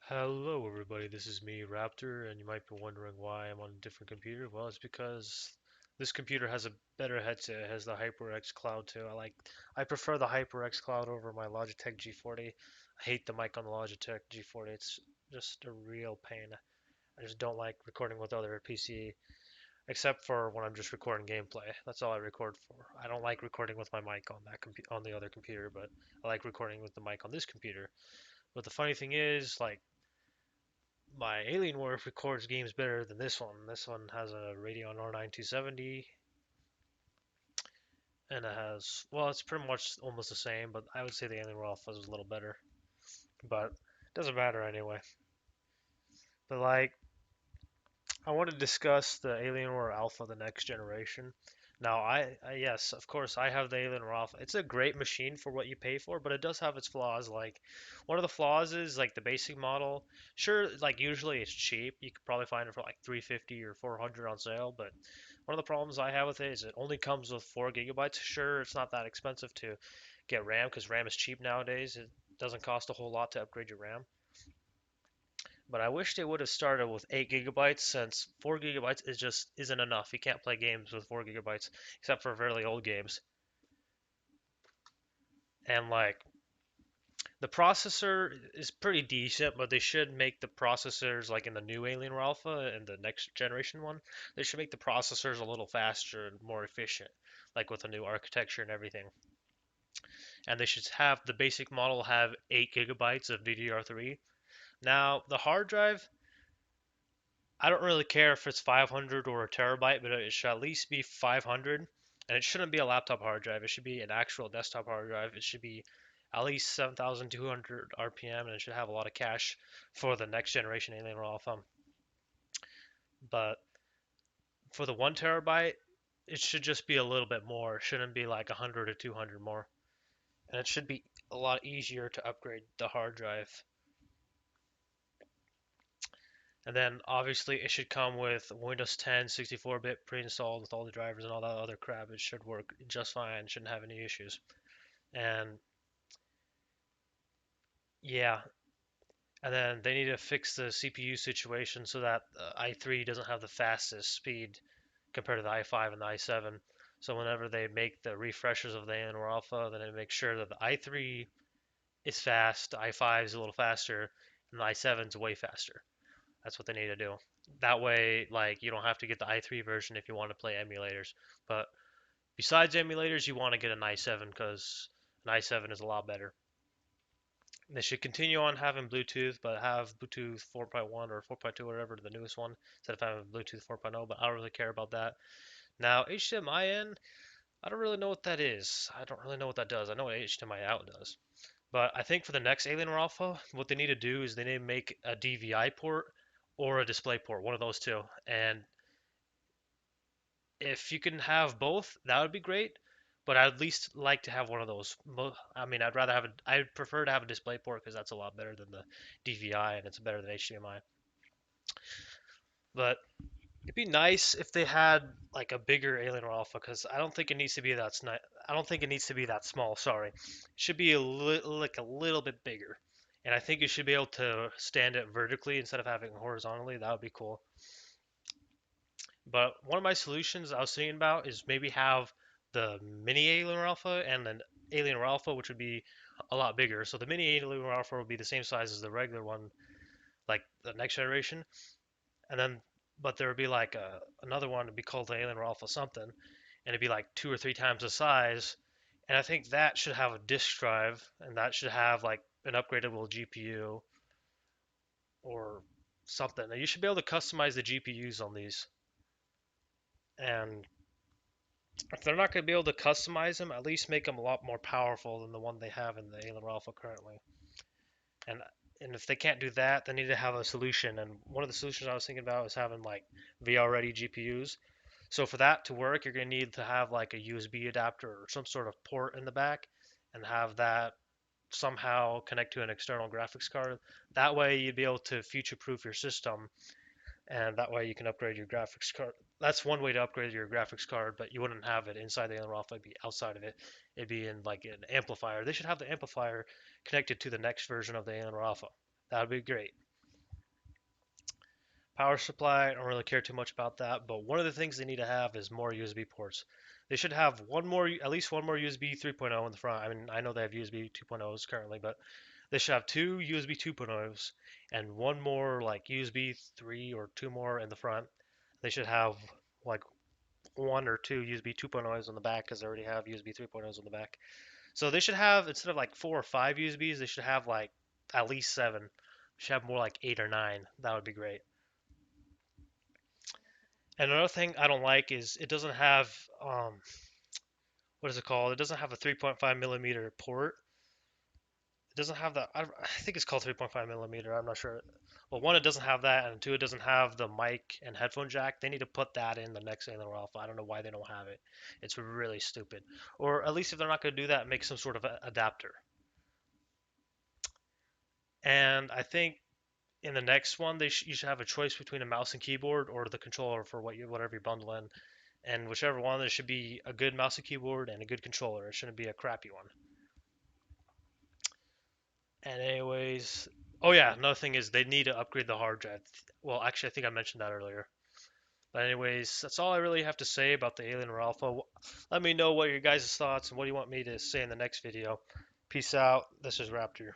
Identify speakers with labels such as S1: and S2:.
S1: Hello everybody, this is me, Raptor, and you might be wondering why I'm on a different computer. Well, it's because this computer has a better headset. It has the HyperX Cloud too. I prefer the HyperX Cloud over my Logitech G40. I hate the mic on the Logitech G40. It's just a real pain. I just don't like recording with other PC, except for when I'm just recording gameplay. That's all I record for. I don't like recording with my mic on on the other computer, but I like recording with the mic on this computer. But the funny thing is, like, my Alienware records games better than this one. This one has a Radeon R9 270, and it has, well, it's pretty much almost the same, but I would say the Alienware Alpha is a little better. But it doesn't matter anyway. But like, I want to discuss the Alienware Alpha, the next generation. Now, yes, of course, I have the Alienware Alpha. It's a great machine for what you pay for, but it does have its flaws. Like, one of the flaws is like the basic model. Sure, like usually it's cheap. You could probably find it for like 350 or 400 on sale, but one of the problems I have with it is it only comes with 4 gigabytes. Sure, it's not that expensive to get RAM because RAM is cheap nowadays. It doesn't cost a whole lot to upgrade your RAM. But I wish they would have started with 8 gigabytes since 4 gigabytes is just isn't enough. You can't play games with 4 gigabytes except for fairly old games. And like the processor is pretty decent, but they should make the processors like in the new Alienware Alpha and the next generation one, they should make the processors a little faster and more efficient, like with a new architecture and everything. And they should have the basic model have 8 gigabytes of DDR3. Now, the hard drive, I don't really care if it's 500 or a terabyte, but it should at least be 500. And it shouldn't be a laptop hard drive. It should be an actual desktop hard drive. It should be at least 7,200 RPM, and it should have a lot of cache for the next generation Alienware Alpha. But for the 1 terabyte, it should just be a little bit more. It shouldn't be like 100 or 200 more. And it should be a lot easier to upgrade the hard drive. And then obviously it should come with Windows 10 64-bit pre-installed with all the drivers and all that other crap. It should work just fine. Shouldn't have any issues. And yeah, and then they need to fix the CPU situation so that i3 doesn't have the fastest speed compared to the i5 and the i7. So whenever they make the refreshers of the Alienware Alpha, then they make sure that the i3 is fast, the i5 is a little faster, and the i7 is way faster. That's what they need to do. That way, like, you don't have to get the i3 version if you want to play emulators. But besides emulators, you want to get an i7 because an i7 is a lot better. They should continue on having Bluetooth, but have Bluetooth 4.1 or 4.2 or whatever, the newest one, instead of having Bluetooth 4.0, but I don't really care about that. Now, HDMI in, I don't really know what that is. I don't really know what that does. I know what HDMI out does. But I think for the next Alienware Alpha, what they need to do is they need to make a DVI port or a display port, one of those two. And if you can have both, that would be great. But I'd at least like to have one of those. I mean, I'd prefer to have a display port because that's a lot better than the DVI and it's better than HDMI. But it'd be nice if they had like a bigger Alienware Alpha because I don't think it needs to be that I don't think it needs to be that small. Sorry, it should be like a little bit bigger, and I think you should be able to stand it vertically instead of having it horizontally. That would be cool. But one of my solutions I was thinking about is maybe have the mini Alienware Alpha and then Alienware Alpha, which would be a lot bigger. So the mini Alienware Alpha would be the same size as the regular one, like the next generation, and then but there would be like another one to be called the Alienware Alpha something, and it'd be like 2 or 3 times the size. And I think that should have a disk drive, and that should have like an upgradable GPU or something. And you should be able to customize the GPUs on these. And if they're not going to be able to customize them, at least make them a lot more powerful than the one they have in the Alienware Alpha currently. And and if they can't do that, they need to have a solution. And one of the solutions I was thinking about is having like VR ready GPUs. So for that to work, you're going to need to have like a USB adapter or some sort of port in the back and have that somehow connect to an external graphics card. That way you'd be able to future proof your system and that way you can upgrade your graphics card. That's one way to upgrade your graphics card, but you wouldn't have it inside the Alienware Alpha. It'd be outside of it. It'd be in like an amplifier. They should have the amplifier connected to the next version of the Alienware Alpha. That would be great. Power supply, I don't really care too much about that, but one of the things they need to have is more USB ports. They should have one more, at least one more USB 3.0 in the front. I mean, I know they have USB 2.0s currently, but they should have two USB 2.0s and one more like USB 3 or two more in the front. They should have like one or two USB 2.0s on the back because they already have USB 3.0s on the back. So they should have, instead of like 4 or 5 USBs, they should have like at least seven. They should have more like 8 or 9. That would be great. And another thing I don't like is it doesn't have what is it called? It doesn't have a 3.5 millimeter port. It doesn't have that. I think it's called 3.5 millimeter. I'm not sure. Well, one, it doesn't have that, and two, it doesn't have the mic and headphone jack. They need to put that in the next Alienware Alpha. I don't know why they don't have it. It's really stupid. Or at least if they're not going to do that, make some sort of adapter. And I think in the next one, you should have a choice between a mouse and keyboard or the controller for whatever you bundle in. And whichever one, there should be a good mouse and keyboard and a good controller. It shouldn't be a crappy one. And anyways, oh yeah, another thing is they need to upgrade the hard drive. Well, actually, I think I mentioned that earlier. But anyways, that's all I really have to say about the Alienware Alpha. Let me know what your guys' thoughts and what do you want me to say in the next video. Peace out. This is Raptor.